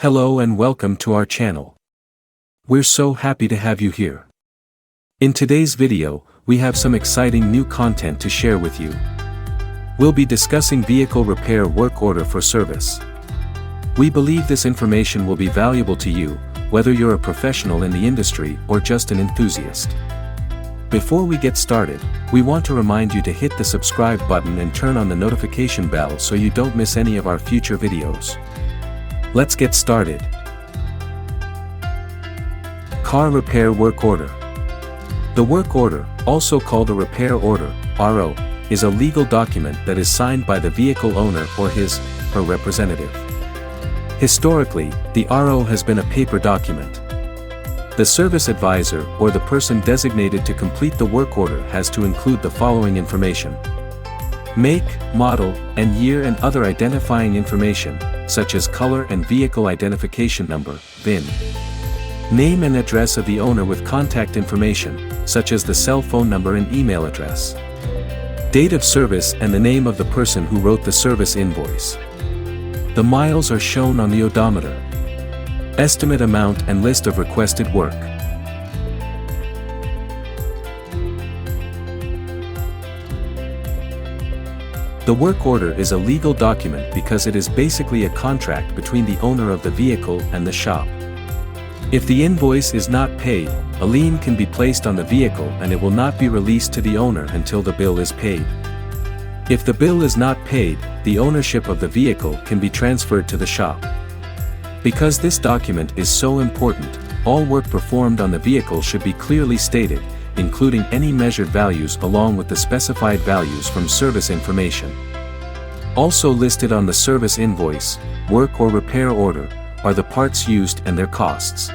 Hello and welcome to our channel. We're so happy to have you here. In today's video, we have some exciting new content to share with you. We'll be discussing vehicle repair work order for service. We believe this information will be valuable to you, whether you're a professional in the industry or just an enthusiast. Before we get started, we want to remind you to hit the subscribe button and turn on the notification bell so you don't miss any of our future videos. Let's get started. Car repair work order. The work order, also called a repair order, RO, is a legal document that is signed by the vehicle owner or his/her representative. Historically, the RO has been a paper document. The service advisor or the person designated to complete the work order has to include the following information: make, model, and year and other identifying information, such as color and vehicle identification number, VIN. Name and address of the owner with contact information, such as the cell phone number and email address. Date of service and the name of the person who wrote the service invoice. The miles are shown on the odometer. Estimate amount and list of requested work. The work order is a legal document because it is basically a contract between the owner of the vehicle and the shop. If the invoice is not paid, a lien can be placed on the vehicle and it will not be released to the owner until the bill is paid. If the bill is not paid, the ownership of the vehicle can be transferred to the shop. Because this document is so important, all work performed on the vehicle should be clearly stated, including any measured values along with the specified values from service information. Also listed on the service invoice, work or repair order, are the parts used and their costs.